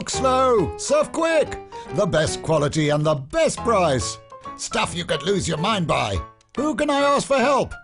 Cook slow, serve quick. The best quality and the best price. Stuff you could lose your mind by. Who can I ask for help?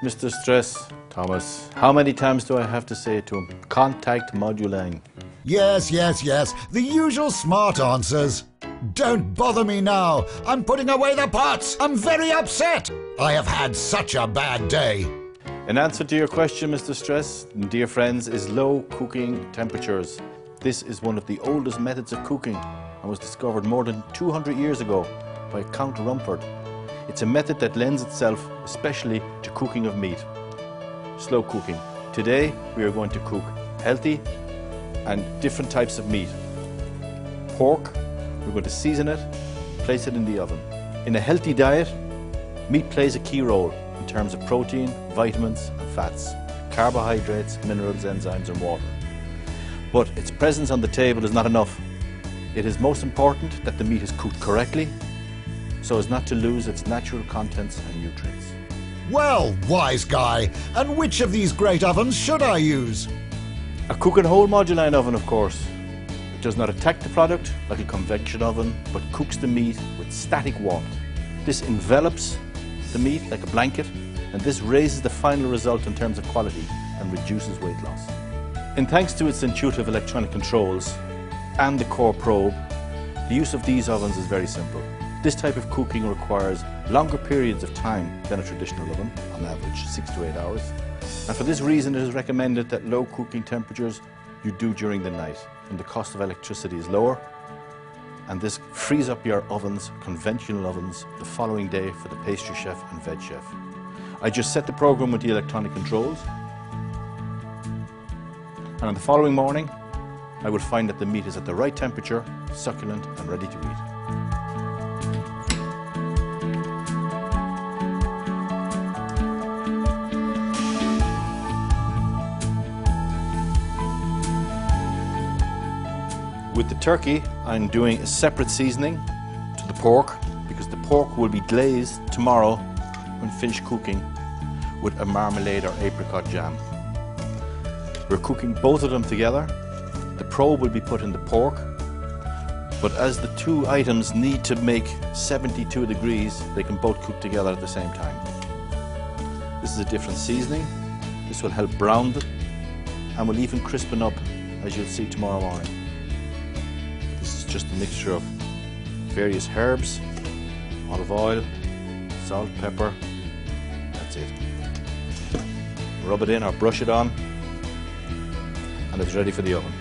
Mr. Stress, Thomas, how many times do I have to say to him, contact Moduline? Yes, yes, yes. The usual smart answers. Don't bother me now. I'm putting away the pots. I'm very upset. I have had such a bad day. In answer to your question, Mr. Stress, dear friends, is low cooking temperatures. This is one of the oldest methods of cooking and was discovered more than 200 years ago by Count Rumford. It's a method that lends itself especially to cooking of meat. Slow cooking. Today we are going to cook healthy and different types of meat. Pork, we're going to season it, place it in the oven. In a healthy diet, meat plays a key role in terms of protein, vitamins and fats, carbohydrates, minerals, enzymes and water. But its presence on the table is not enough. It is most important that the meat is cooked correctly so as not to lose its natural contents and nutrients. Well, wise guy, and which of these great ovens should I use? A Cook and Hold Moduline oven, of course. It does not attack the product like a convection oven, but cooks the meat with static warmth. This envelops the meat like a blanket, and this raises the final result in terms of quality and reduces weight loss. And thanks to its intuitive electronic controls and the core probe, the use of these ovens is very simple. This type of cooking requires longer periods of time than a traditional oven, on average 6 to 8 hours. And for this reason it is recommended that low cooking temperatures you do during the night, when the cost of electricity is lower, and this frees up your ovens, conventional ovens, the following day for the pastry chef and veg chef. I just set the program with the electronic controls, and on the following morning I will find that the meat is at the right temperature, succulent and ready to eat. With the turkey, I'm doing a separate seasoning to the pork because the pork will be glazed tomorrow when finished cooking with a marmalade or apricot jam. We're cooking both of them together. The probe will be put in the pork, but as the two items need to make 72 degrees, they can both cook together at the same time. This is a different seasoning. This will help brown them and will even crispen up, as you'll see tomorrow morning. Just a mixture of various herbs, olive oil, salt, pepper. That's it. Rub it in or brush it on, and it's ready for the oven.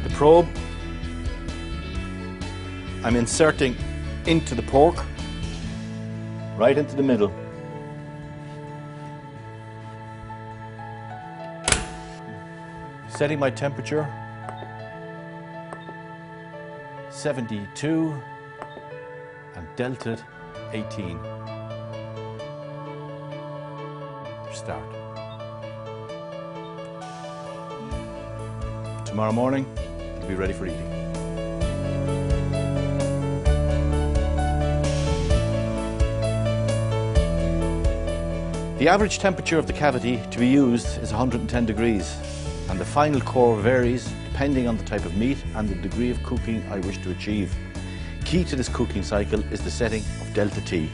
The probe I'm inserting into the pork, right into the middle. Setting my temperature, 72 and delta 18. Start. Tomorrow morning, it'll be ready for eating. The average temperature of the cavity to be used is 110 degrees. And the final core varies depending on the type of meat and the degree of cooking I wish to achieve. Key to this cooking cycle is the setting of delta T.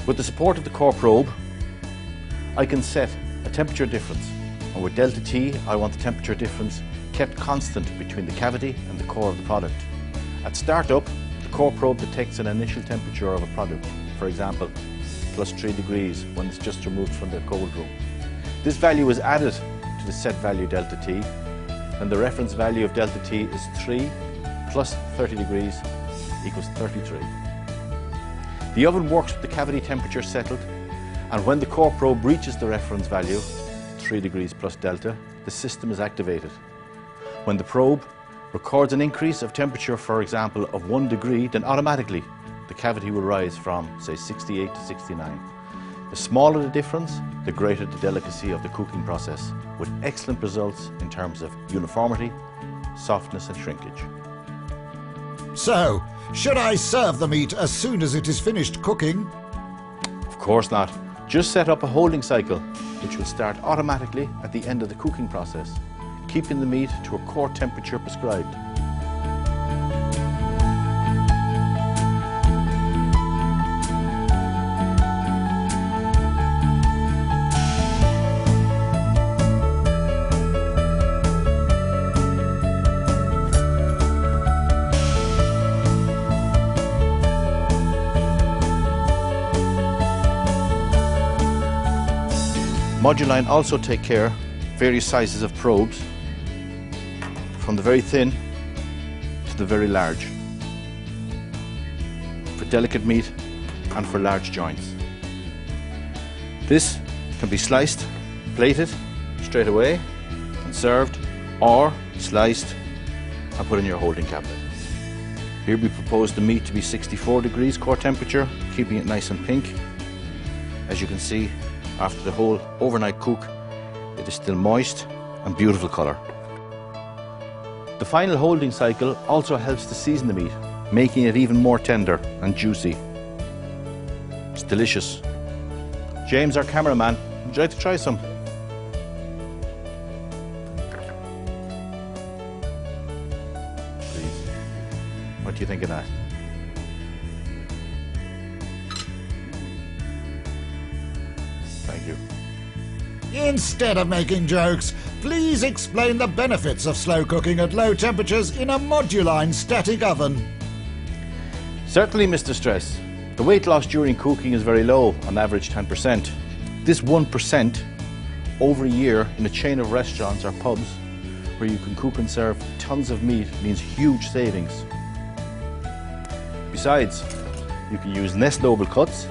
With the support of the core probe, I can set a temperature difference, and with delta T I want the temperature difference kept constant between the cavity and the core of the product. At startup, the core probe detects an initial temperature of a product, for example +3 degrees when it's just removed from the cold room. This value is added to the set value delta T, and the reference value of delta T is 3 plus 30 degrees equals 33. The oven works with the cavity temperature settled, and when the core probe reaches the reference value, 3 degrees plus delta, the system is activated. When the probe records an increase of temperature, for example, of 1 degree, then automatically the cavity will rise from, say, 68 to 69. The smaller the difference, the greater the delicacy of the cooking process, with excellent results in terms of uniformity, softness and shrinkage. So, should I serve the meat as soon as it is finished cooking? Of course not. Just set up a holding cycle which will start automatically at the end of the cooking process, keeping the meat to a core temperature prescribed. Moduline also take care of various sizes of probes, from the very thin to the very large, for delicate meat and for large joints. This can be sliced, plated straight away and served, or sliced and put in your holding cabinet. Here we propose the meat to be 64 degrees core temperature, keeping it nice and pink. As you can see, after the whole overnight cook, it is still moist and beautiful colour. The final holding cycle also helps to season the meat, making it even more tender and juicy. It's delicious. James, our cameraman, would you like to try some? Please. What do you think of that? Thank you. Instead of making jokes, please explain the benefits of slow cooking at low temperatures in a Moduline static oven. Certainly, Mr. Stress. The weight loss during cooking is very low, on average 10%. This 1% over a year in a chain of restaurants or pubs where you can cook and serve tons of meat means huge savings. Besides, you can use less noble cuts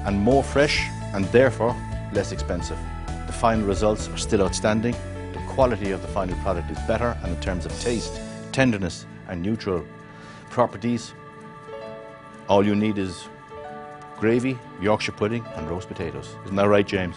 and more fresh and therefore less expensive. The final results are still outstanding. The quality of the final product is better, and in terms of taste, tenderness and neutral properties, all you need is gravy, Yorkshire pudding and roast potatoes. Isn't that right, James?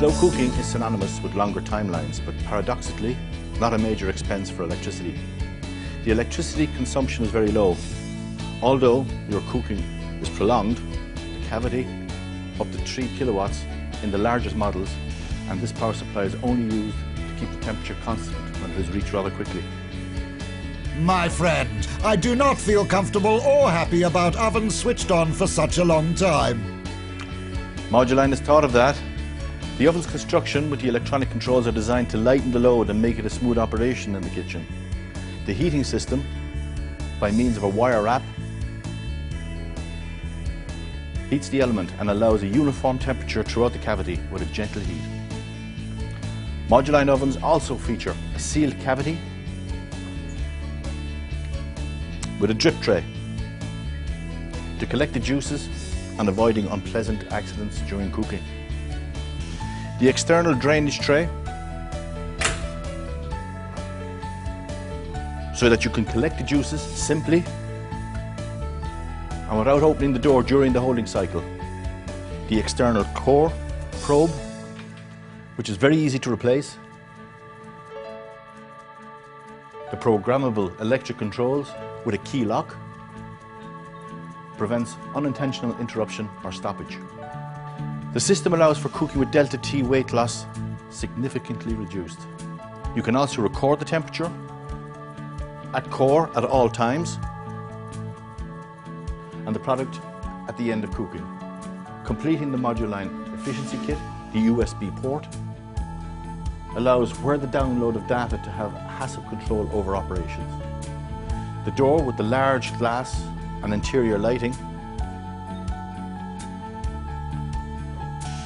Slow cooking is synonymous with longer timelines, but paradoxically, not a major expense for electricity. The electricity consumption is very low. Although your cooking is prolonged, the cavity up to 3 kilowatts in the largest models, and this power supply is only used to keep the temperature constant when it is reached rather quickly. My friend, I do not feel comfortable or happy about ovens switched on for such a long time. Moduline has thought of that. The oven's construction with the electronic controls are designed to lighten the load and make it a smooth operation in the kitchen. The heating system, by means of a wire wrap, heats the element and allows a uniform temperature throughout the cavity with a gentle heat. Moduline ovens also feature a sealed cavity with a drip tray to collect the juices and avoiding unpleasant accidents during cooking. The external drainage tray, so that you can collect the juices simply and without opening the door during the holding cycle. The external core probe, which is very easy to replace. The programmable electric controls with a key lock prevents unintentional interruption or stoppage. The system allows for cooking with delta T weight loss significantly reduced. You can also record the temperature at core at all times and the product at the end of cooking. Completing the Moduline efficiency kit, the USB port, allows where the download of data to have hassle control over operations. The door with the large glass and interior lighting.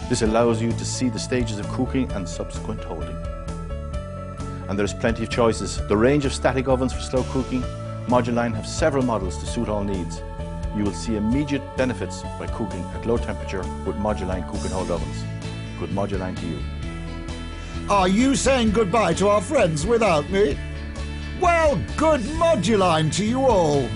This allows you to see the stages of cooking and subsequent holding. And there's plenty of choices. The range of static ovens for slow cooking, Moduline have several models to suit all needs. You will see immediate benefits by cooking at low temperature with Moduline Cook Hold ovens. Good Moduline to you. Are you saying goodbye to our friends without me? Well, good Moduline to you all.